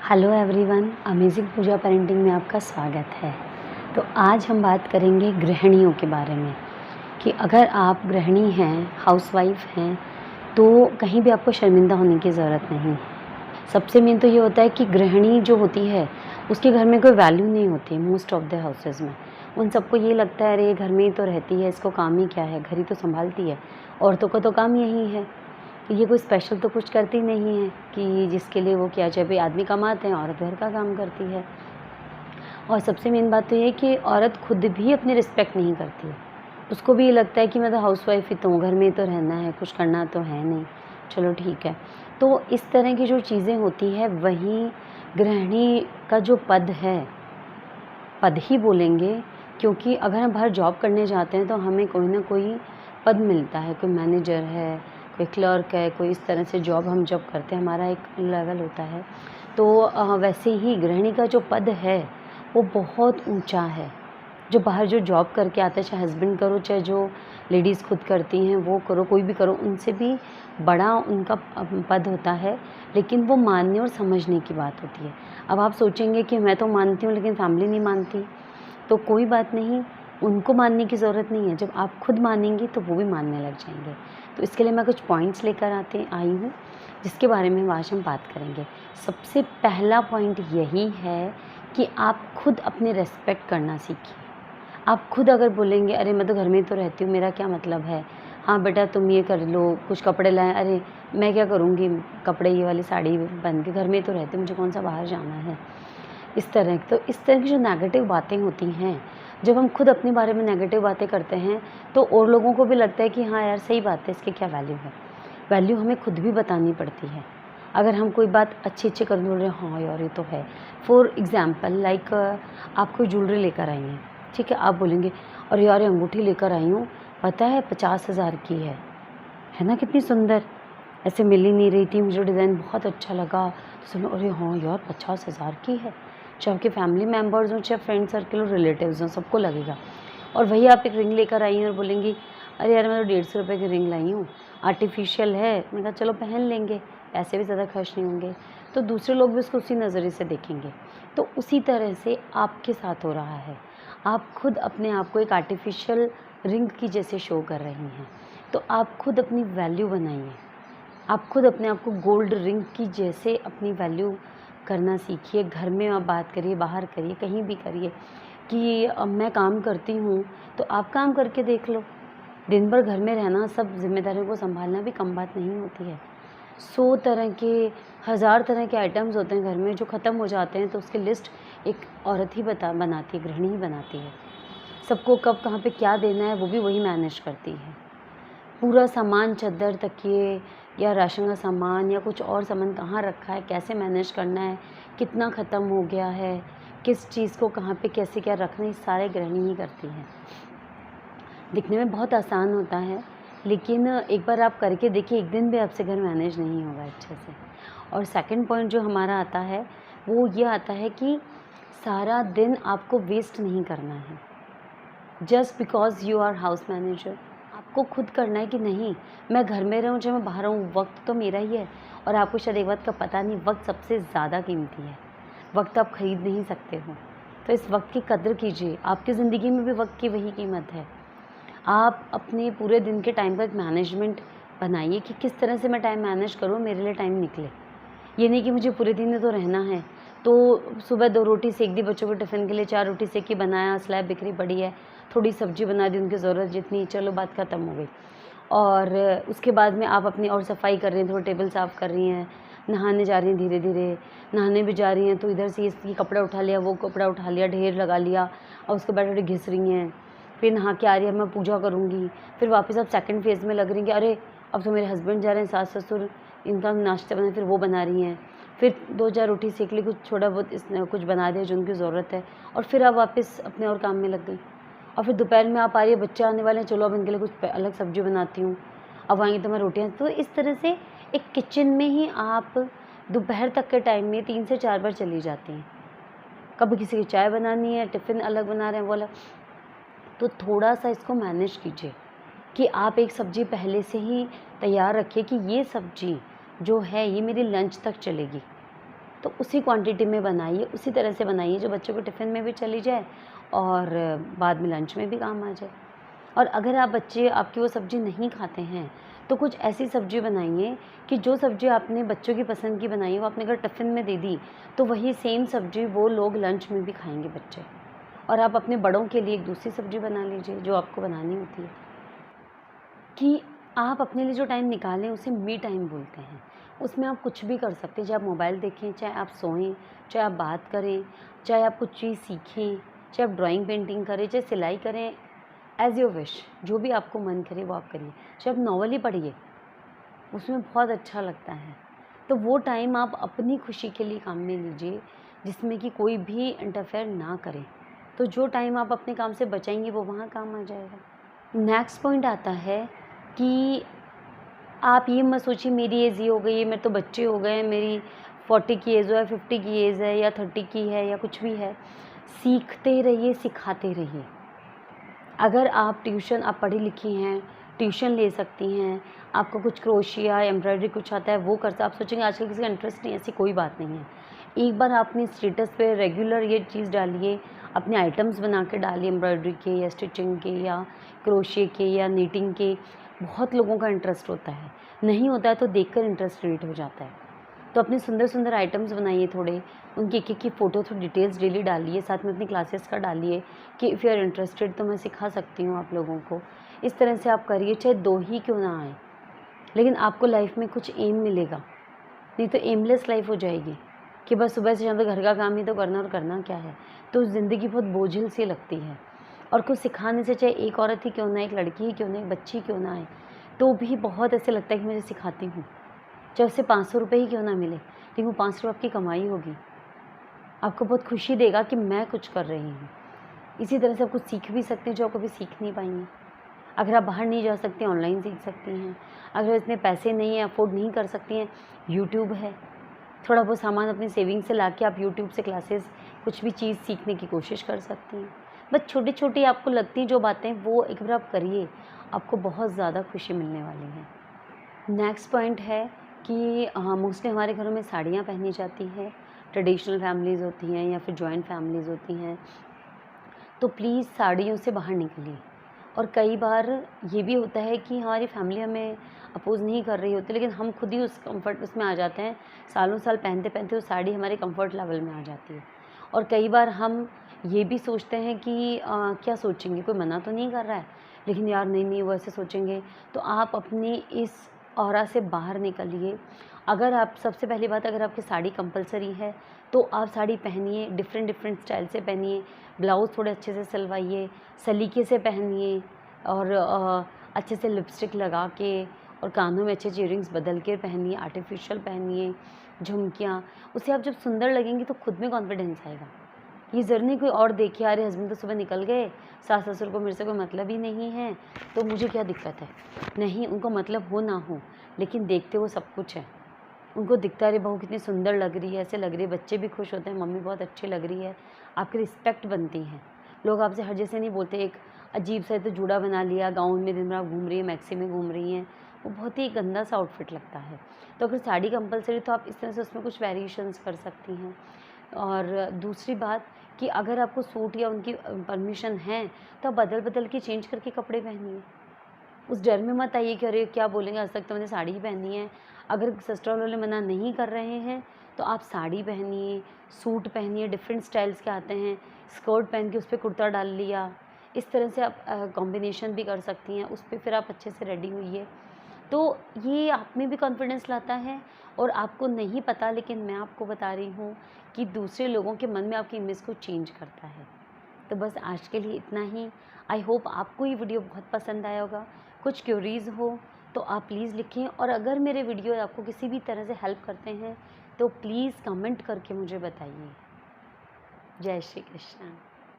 Hello everyone, amazing पूजा parenting में आपका स्वागत है। तो आज हम बात करेंगे गृहिणियों के बारे में कि अगर आप गृहिणी हैं, हाउसवाइफ हैं, तो कहीं भी आपको शर्मिंदा होने की ज़रूरत नहीं है। सबसे मेन तो ये होता है कि गृहिणी जो होती है, उसके घर में कोई वैल्यू नहीं होती मोस्ट ऑफ द हाउसेज़ में। उन सबको ये लगता है अरे ये घर में ही तो रहती है, इसको काम ही क्या है, घर ही तो संभालती है, औरतों का तो काम यही है। ये कोई स्पेशल तो कुछ करती नहीं है कि जिसके लिए वो किया जाए। भाई आदमी कमाते हैं, औरत घर का काम करती है। और सबसे मेन बात तो ये है कि औरत खुद भी अपनी रिस्पेक्ट नहीं करती है। उसको भी ये लगता है कि मैं तो हाउसवाइफ ही तो हूँ, घर में ही तो रहना है, कुछ करना तो है नहीं, चलो ठीक है। तो इस तरह की जो चीज़ें होती है, वहीं गृहिणी का जो पद है, पद ही बोलेंगे, क्योंकि अगर हम बाहर जॉब करने जाते हैं तो हमें कोई ना कोई पद मिलता है, कोई मैनेजर है, कोई क्लर्क है, कोई इस तरह से जॉब हम जब करते हैं हमारा एक लेवल होता है। तो वैसे ही गृहिणी का जो पद है वो बहुत ऊंचा है। जो बाहर जो जॉब करके आते हैं, चाहे हस्बैंड करो, चाहे जो लेडीज़ खुद करती हैं वो करो, कोई भी करो, उनसे भी बड़ा उनका पद होता है। लेकिन वो मानने और समझने की बात होती है। अब आप सोचेंगे कि मैं तो मानती हूँ लेकिन फैमिली नहीं मानती, तो कोई बात नहीं, उनको मानने की ज़रूरत नहीं है। जब आप खुद मानेंगी तो वो भी मानने लग जाएंगे। तो इसके लिए मैं कुछ पॉइंट्स लेकर आई हूँ जिसके बारे में आज हम बात करेंगे। सबसे पहला पॉइंट यही है कि आप खुद अपने रेस्पेक्ट करना सीखिए। आप खुद अगर बोलेंगे अरे मैं तो घर में ही तो रहती हूँ, मेरा क्या मतलब है, हाँ बेटा तुम ये कर लो, कुछ कपड़े लाएं, अरे मैं क्या करूँगी, कपड़े ये वाली साड़ी पहन के घर में ही तो रहती हूँ, मुझे कौन सा बाहर जाना है। इस तरह की जो नेगेटिव बातें होती हैं, जब हम खुद अपने बारे में नेगेटिव बातें करते हैं तो और लोगों को भी लगता है कि हाँ यार सही बात है, इसकी क्या वैल्यू है। वैल्यू हमें खुद भी बतानी पड़ती है। अगर हम कोई बात अच्छी कर बोल रहे हैं, हाँ यार ये तो है। फॉर एग्ज़ाम्पल लाइक आप कोई ज्वेलरी लेकर आई हैं, ठीक है, आप बोलेंगे अरे यार ये अंगूठी लेकर आई हूँ, पता है 50,000 की है ना, कितनी सुंदर, ऐसे मिल ही नहीं रही थी, मुझे डिज़ाइन बहुत अच्छा लगा। तो सुनो अरे हाँ यार 50,000 की है। चाहे आपके फैमिली मेम्बर्स हों, चाहे फ्रेंड सर्कल और रिलेटिव्स हों, सबको लगेगा। और वही आप एक रिंग लेकर आई हैं और बोलेंगी अरे यार मैं तो 150 रुपये की रिंग लाई हूँ, आर्टिफिशियल है। मैंने कहा चलो पहन लेंगे, पैसे भी ज़्यादा खर्च नहीं होंगे। तो दूसरे लोग भी उसको उसी नज़रिए से देखेंगे। तो उसी तरह से आपके साथ हो रहा है। आप खुद अपने आप को एक आर्टिफिशियल रिंग की जैसे शो कर रही हैं। तो आप खुद अपनी वैल्यू बनाइए। आप खुद अपने आप को गोल्ड रिंग की जैसे अपनी वैल्यू करना सीखिए। घर में आप बात करिए, बाहर करिए, कहीं भी करिए कि मैं काम करती हूँ, तो आप काम करके देख लो। दिन भर घर में रहना, सब जिम्मेदारियों को संभालना भी कम बात नहीं होती है। 100 तरह के, 1000 तरह के आइटम्स होते हैं घर में जो ख़त्म हो जाते हैं, तो उसकी लिस्ट एक औरत ही बनाती है, गृहिणी ही बनाती है। सबको कब कहाँ पे क्या देना है वो भी वही मैनेज करती है। पूरा सामान, चद्दर, तकिए या राशन का सामान या कुछ और सामान कहाँ रखा है, कैसे मैनेज करना है, कितना ख़त्म हो गया है, किस चीज़ को कहाँ पे कैसे क्या रखना है, ये सारे गृहिणी ही करती हैं। दिखने में बहुत आसान होता है, लेकिन एक बार आप करके देखिए, एक दिन भी आपसे घर मैनेज नहीं होगा अच्छे से। और सेकंड पॉइंट जो हमारा आता है, वो ये आता है कि सारा दिन आपको वेस्ट नहीं करना है just because you are house manager. आपको खुद करना है कि नहीं, मैं घर में रहूँ चाहे मैं बाहर रहूँ, वक्त तो मेरा ही है। और आपको शायद एक बात का पता नहीं, वक्त सबसे ज़्यादा कीमती है। वक्त आप खरीद नहीं सकते हो, तो इस वक्त की कद्र कीजिए। आपकी ज़िंदगी में भी वक्त की वही कीमत है। आप अपने पूरे दिन के टाइम का एक मैनेजमेंट बनाइए कि किस तरह से मैं टाइम मैनेज करूँ, मेरे लिए टाइम निकले। ये नहीं कि मुझे पूरे दिन में तो रहना है, तो सुबह 2 रोटी सेक दी बच्चों के टिफ़िन के लिए, 4 रोटी सेकी, बनाया, स्लैब बिखरी पड़ी है, थोड़ी सब्ज़ी बना दी उनकी ज़रूरत जितनी, चलो बात ख़त्म हो गई। और उसके बाद में आप अपनी और सफाई कर रही हैं, थोड़ा टेबल साफ़ कर रही हैं, नहाने जा रही हैं धीरे-धीरे, नहाने भी जा रही हैं तो इधर से ये कपड़ा उठा लिया, वो कपड़ा उठा लिया, ढेर लगा लिया और उसके बाद घिस रही हैं। फिर नहा के आ रही है, मैं पूजा करूँगी, फिर वापस आप सेकंड फ़ेज़ में लग रही हैं कि अरे अब तो मेरे हस्बैंड जा रहे हैं, सास-ससुर, इनका नाश्ता बना, फिर वो बना रही हैं। फिर 2-4 रोटी सेक ली, कुछ थोड़ा बहुत कुछ बना दिया जो उनकी ज़रूरत है, और फिर आप वापस अपने और काम में लग गई। और फिर दोपहर में आप आ रही है, बच्चे आने वाले हैं, चलो अब इनके लिए कुछ अलग सब्ज़ी बनाती हूँ, अब आएँगे तो मैं रोटियाँ। तो इस तरह से एक किचन में ही आप दोपहर तक के टाइम में 3 से 4 बार चली जाती हैं। कभी किसी की चाय बनानी है, टिफ़िन अलग बना रहे हैं, वो अलग। तो थोड़ा-सा इसको मैनेज कीजिए कि आप एक सब्ज़ी पहले से ही तैयार रखिए कि ये सब्ज़ी जो है ये मेरी लंच तक चलेगी। तो उसी क्वांटिटी में बनाइए, उसी तरह से बनाइए जो बच्चों को टिफ़िन में भी चली जाए और बाद में लंच में भी काम आ जाए। और अगर बच्चे आपकी वो सब्ज़ी नहीं खाते हैं तो कुछ ऐसी सब्ज़ी बनाइए कि जो सब्ज़ी आपने बच्चों की पसंद की बनाई वो आपने अगर टिफ़िन में दे दी तो वही सेम सब्ज़ी वो लोग लंच में भी खाएंगे बच्चे। और आप अपने बड़ों के लिए एक दूसरी सब्ज़ी बना लीजिए जो आपको बनानी होती है। कि आप अपने लिए जो टाइम निकालें उसे मी टाइम बोलते हैं। उसमें आप कुछ भी कर सकते हैं, चाहे आप मोबाइल देखें, चाहे आप सोएं, चाहे आप बात करें, चाहे आप कुछ चीज़ सीखें, चाहे आप ड्राइंग पेंटिंग करें, चाहे सिलाई करें, एज़ योर विश। जो भी आपको मन करे वो आप करिए। चाहे आप नॉवल ही पढ़िए, उसमें बहुत अच्छा लगता है। तो वो टाइम आप अपनी खुशी के लिए काम में लीजिए जिसमें कि कोई भी इंटरफेयर ना करे। तो जो टाइम आप अपने काम से बचाएंगे वो वहाँ काम आ जाएगा। नेक्स्ट पॉइंट आता है कि आप ये मत सोचिए मेरी एज ये हो गई है, मेरे तो बच्चे हो गए हैं, मेरी 40 की एज है, 50 की एज है या 30 की है या कुछ भी है। सीखते रहिए, सिखाते रहिए। अगर आप पढ़ी लिखी हैं, ट्यूशन ले सकती हैं, आपको कुछ क्रोशिया, एम्ब्रॉयडरी कुछ आता है वो कर, आप सोचेंगे आजकल किसी का इंटरेस्ट नहीं है, ऐसी कोई बात नहीं है। एक बार आपने स्टेटस पे रेगुलर ये चीज़ डालिए, अपने आइटम्स बना के डालिए एम्ब्रॉयडरी के या स्टिचिंग के या क्रोशिया के या नीटिंग के। बहुत लोगों का इंटरेस्ट होता है, नहीं होता है तो देखकर इंटरेस्ट क्रिएट हो जाता है। तो अपने सुंदर सुंदर आइटम्स बनाइए थोड़े, उनकी एक एक की फ़ोटो थोड़ी डिटेल्स डेली डालिए, साथ में अपनी क्लासेस का डालिए कि इफ़ यू आर इंटरेस्टेड तो मैं सिखा सकती हूँ आप लोगों को। इस तरह से आप करिए, चाहे 2 ही क्यों ना आए, लेकिन आपको लाइफ में कुछ एम मिलेगा। नहीं तो एमलेस लाइफ हो जाएगी कि बस सुबह से शाम तक घर का काम ही तो करना और करना क्या है। तो ज़िंदगी बहुत बोझिल सी लगती है। और कुछ सिखाने से चाहे एक औरत ही क्यों ना, एक लड़की ही क्यों ना, एक बच्ची क्यों ना आए, तो भी बहुत ऐसे लगता है कि मुझे सिखाती हूँ। चाहे उससे 500 रुपये ही क्यों ना मिले, लेकिन वो 5 रुपये आपकी कमाई होगी। आपको बहुत खुशी देगा कि मैं कुछ कर रही हूँ। इसी तरह से आप कुछ सीख भी सकते हैं जो आप कभी सीख नहीं पाएंगे। अगर आप बाहर नहीं जा सकते, ऑनलाइन सीख सकती हैं। अगर इतने पैसे नहीं हैं, अफोर्ड नहीं कर सकती हैं, यूट्यूब है। थोड़ा बहुत सामान अपनी सेविंग से ला के आप यूट्यूब से क्लासेस कुछ भी चीज़ सीखने की कोशिश कर सकती हैं। बस छोटी-छोटी आपको लगती हैं जो बातें, वो एक बार आप करिए, आपको बहुत ज़्यादा खुशी मिलने वाली है। नेक्स्ट पॉइंट है कि मोस्टली हमारे घरों में साड़ियाँ पहनी जाती है, ट्रेडिशनल फैमिलीज़ होती हैं या फिर जॉइंट फैमिलीज़ होती हैं, तो प्लीज़ साड़ियों से बाहर निकलिए। और कई बार ये भी होता है कि हमारी फैमिली हमें अपोज़ नहीं कर रही होती, लेकिन हम खुद ही उस कम्फ़र्ट उसमें आ जाते हैं, सालों साल पहनते-पहनते वो साड़ी हमारे कम्फ़र्ट लेवल में आ जाती है। और कई बार हम ये भी सोचते हैं कि क्या सोचेंगे, कोई मना तो नहीं कर रहा है, लेकिन यार नहीं वो ऐसे सोचेंगे। तो आप अपनी इस ऑरा से बाहर निकलिए। अगर आप, सबसे पहली बात, अगर आपकी साड़ी कंपल्सरी है तो आप साड़ी पहनिए, डिफरेंट स्टाइल से पहनिए, ब्लाउज़ थोड़े अच्छे से सिलवाइए, सलीके से पहनिए और अच्छे से लिपस्टिक लगा के और कानों में अच्छे इयररिंग्स बदल के पहनिए, आर्टिफिशियल पहनिए, झुमकियाँ। उससे आप जब सुंदर लगेंगी तो खुद में कॉन्फिडेंस आएगा। ये ज़रूरी नहीं कोई और देखे, अरे हस्बैंड तो सुबह निकल गए, सास ससुर को मेरे से कोई मतलब ही नहीं है तो मुझे क्या दिक्कत है। नहीं, उनको मतलब हो ना हो, लेकिन देखते वो सब कुछ है। उनको दिखता है अरे बहू कितनी सुंदर लग रही है, ऐसे लग रही है, बच्चे भी खुश होते हैं, मम्मी बहुत अच्छी लग रही है, आपकी रिस्पेक्ट बनती है। लोग आपसे हर जैसे नहीं बोलते, एक अजीब सा तो जूड़ा बना लिया, गाउन में दिन भर आप घूम रही हैं, मैक्सी में घूम रही हैं, वो बहुत ही गंदा सा आउटफिट लगता है। तो अगर साड़ी कंपल्सरी तो आप इस तरह से उसमें कुछ वेरिएशंस कर सकती हैं। और दूसरी बात कि अगर आपको सूट या उनकी परमिशन है तो आप बदल बदल के चेंज करके कपड़े पहनिए। उस डर में मत आइए कि अरे क्या बोलेंगे, आज तक तो मैंने साड़ी ही पहनी है। अगर ससुराल वाले मना नहीं कर रहे हैं तो आप साड़ी पहनिए, सूट पहनिए, डिफरेंट स्टाइल्स के आते हैं, स्कर्ट पहन के उस पर कुर्ता डाल लिया। इस तरह से आप कॉम्बिनेशन भी कर सकती हैं, उस पर फिर आप अच्छे से रेडी हुइए। तो ये आप में भी कॉन्फिडेंस लाता है और आपको नहीं पता, लेकिन मैं आपको बता रही हूँ कि दूसरे लोगों के मन में आपकी इमेज को चेंज करता है। तो बस आज के लिए इतना ही। आई होप आपको ये वीडियो बहुत पसंद आया होगा। कुछ क्यूरीज़ हो तो आप प्लीज़ लिखें, और अगर मेरे वीडियो आपको किसी भी तरह से हेल्प करते हैं तो प्लीज़ कमेंट करके मुझे बताइए। जय श्री कृष्ण।